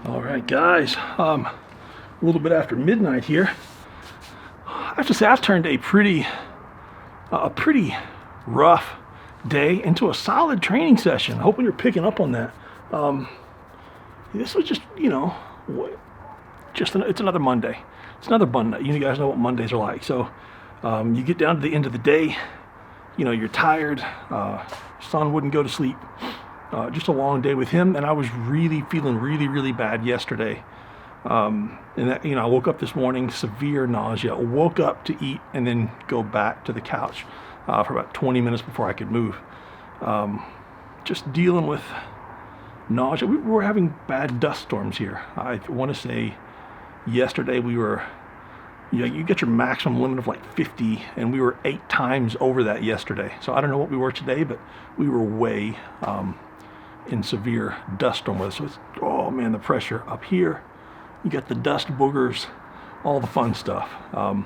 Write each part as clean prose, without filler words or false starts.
All right, guys, a little bit after midnight here. I have to say I've turned a pretty rough day into a solid training session. Hoping you're picking up on that. This was just, it's another Monday. It's another Monday. You guys know what Mondays are like. So you get down to the end of the day, you're tired. Son wouldn't go to sleep. Just a long day with him, and I was really feeling really bad yesterday. And that, I woke up this morning, severe nausea. Woke up to eat and then go back to the couch for about 20 minutes before I could move. Just dealing with nausea. We were having bad dust storms here. I want to say yesterday we were, you get your maximum limit of like 50, and we were 8 times over that yesterday. So I don't know what we were today, but we were way in severe dust storm weather. So it's, oh man, the pressure up here. You got the dust boogers, all the fun stuff. And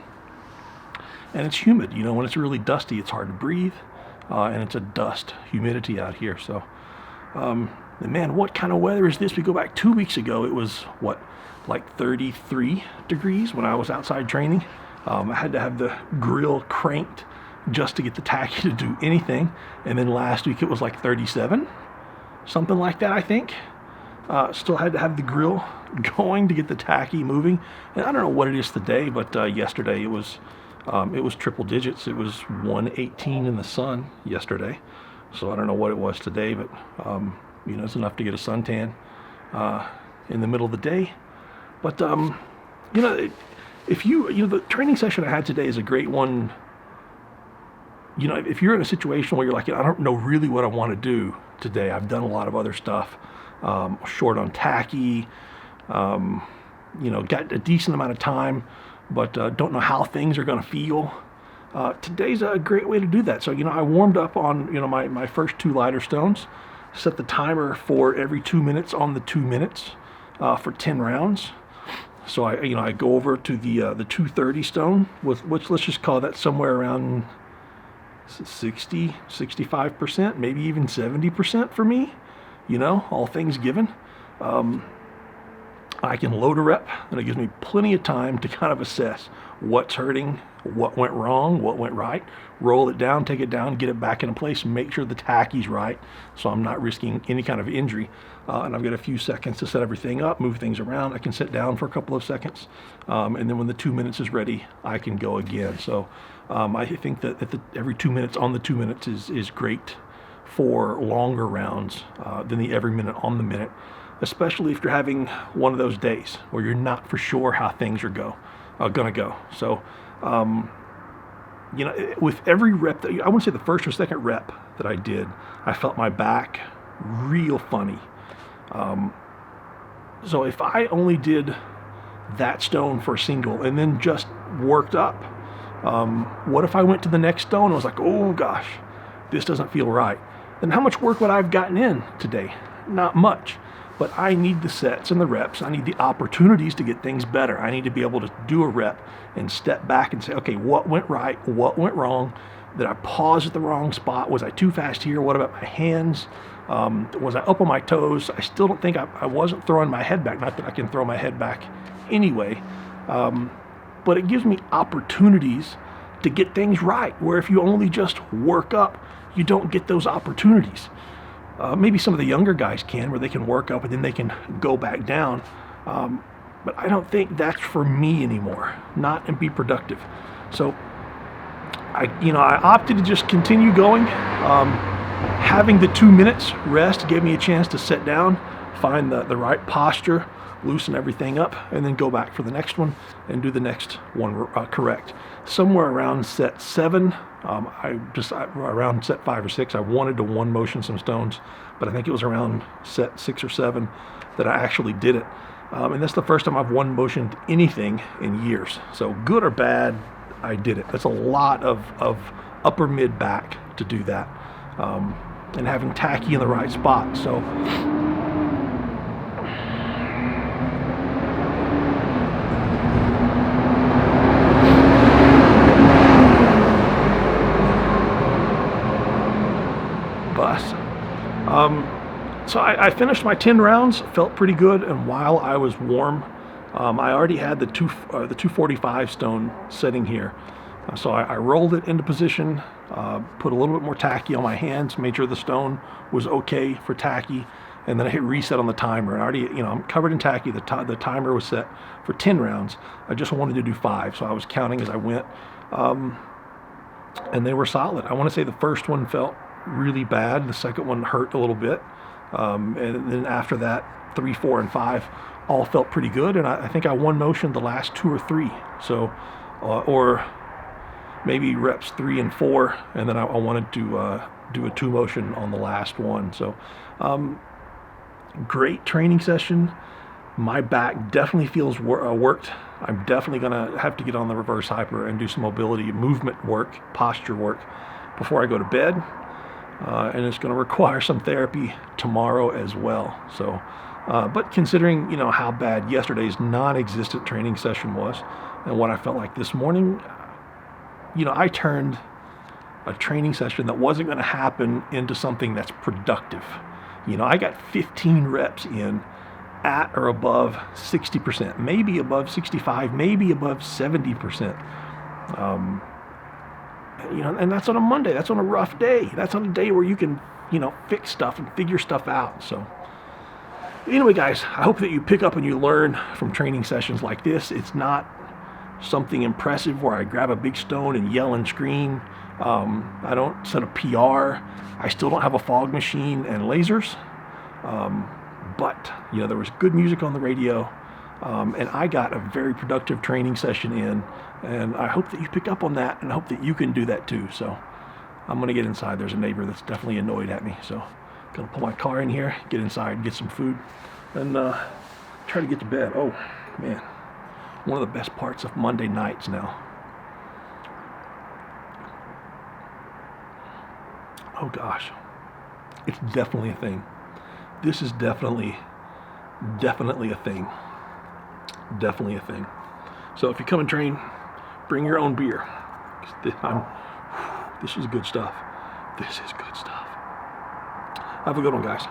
it's humid. When it's really dusty, it's hard to breathe. And it's a dust humidity out here. So, and man, what kind of weather is this? We go back 2 weeks ago. It was like 33 degrees when I was outside training. I had to have the grill cranked just to get the tacky to do anything. And then last week it was like 37. Something like that, I think. Still had to have the grill going to get the tacky moving. And I don't know what it is today, but yesterday it was triple digits. It was 118 in the sun yesterday. So I don't know what it was today, but it's enough to get a suntan in the middle of the day. But if the training session I had today is a great one. If you're in a situation where you're like, I don't know really what I want to do today. I've done a lot of other stuff, short on tacky, got a decent amount of time, but don't know how things are going to feel. Today's a great way to do that. So, I warmed up on, my first 2 lighter stones, set the timer for every 2 minutes on the 2 minutes for 10 rounds. So I go over to the 230 stone, which let's just call that somewhere around 60, 65%, maybe even 70% for me, all things given. I can load a rep, and it gives me plenty of time to kind of assess what's hurting, what went wrong, what went right, roll it down, take it down, get it back into place, make sure the tacky's right, so I'm not risking any kind of injury. And I've got a few seconds to set everything up, move things around. I can sit down for a couple of seconds, and then when the 2 minutes is ready, I can go again. So I think that every 2 minutes on the 2 minutes is great for longer rounds than the every minute on the minute, especially if you're having one of those days where you're not for sure how things are gonna go. So, with every rep I wouldn't say the first or second rep that I did, I felt my back real funny. So if I only did that stone for a single and then just worked up, what if I went to the next stone and was like, oh gosh, this doesn't feel right? Then how much work would I have gotten in today? Not much. But I need the sets and the reps. I need the opportunities to get things better. I need to be able to do a rep and step back and say, okay, what went right? What went wrong? Did I pause at the wrong spot? Was I too fast here? What about my hands? Was I up on my toes? I still don't think I wasn't throwing my head back. Not that I can throw my head back anyway. But it gives me opportunities to get things right, where if you only just work up, you don't get those opportunities. Maybe some of the younger guys can, where they can work up and then they can go back down. But I don't think that's for me anymore, not and be productive. So I opted to just continue going. Having the 2 minutes rest gave me a chance to sit down, find the right posture, loosen everything up, and then go back for the next one and do the next one correct. Somewhere around set 7, around set 5 or 6, I wanted to one motion some stones, but I think it was around set 6 or 7 that I actually did it. And that's the first time I've one motioned anything in years. So good or bad, I did it. That's a lot of upper mid back to do that. and having tacky in the right spot. So bus. So I finished my 10 rounds, felt pretty good, and while I was warm, I already had the 245 stone sitting here. So I rolled it into position, put a little bit more tacky on my hands, made sure the stone was okay for tacky, and then I hit reset on the timer. And I already, I'm covered in tacky. The timer was set for 10 rounds. I just wanted to do 5, so I was counting as I went, and they were solid. I want to say the first one felt really bad. The second one hurt a little bit. And then after that, 3, 4, and 5 all felt pretty good. And I think I one motion the last 2 or 3. So, or maybe reps 3 and 4. And then I wanted to do a 2 motion on the last one. So, great training session. My back definitely feels worked. I'm definitely going to have to get on the reverse hyper and do some mobility, movement work, posture work before I go to bed. And it's going to require some therapy tomorrow as well. So, but considering, how bad yesterday's non-existent training session was and what I felt like this morning, I turned a training session that wasn't going to happen into something that's productive. I got 15 reps in at or above 60%, maybe above 65, maybe above 70%. And that's on a Monday. That's on a rough day. That's on a day where you can, fix stuff and figure stuff out. So anyway, guys, I hope that you pick up and you learn from training sessions like this. It's not something impressive where I grab a big stone and yell and scream. I don't set a PR. I still don't have a fog machine and lasers. But, there was good music on the radio. And I got a very productive training session in, and I hope that you pick up on that, and I hope that you can do that too. So I'm going to get inside. There's a neighbor that's definitely annoyed at me, so I'm going to pull my car in here, get inside, get some food, and try to get to bed. Oh, man, one of the best parts of Monday nights now. Oh, gosh, it's definitely a thing. This is definitely a thing. Definitely a thing. So if you come and train, bring your own beer. This is good stuff. This is good stuff. Have a good one, guys.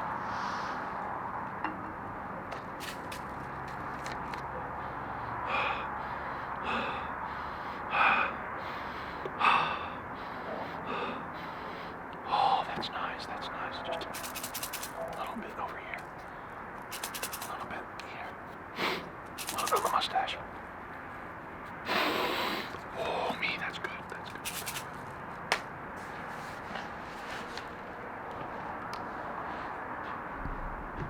Oh, that's nice. That's nice. Just a little bit over here. A little bit here. A little bit on the mustache.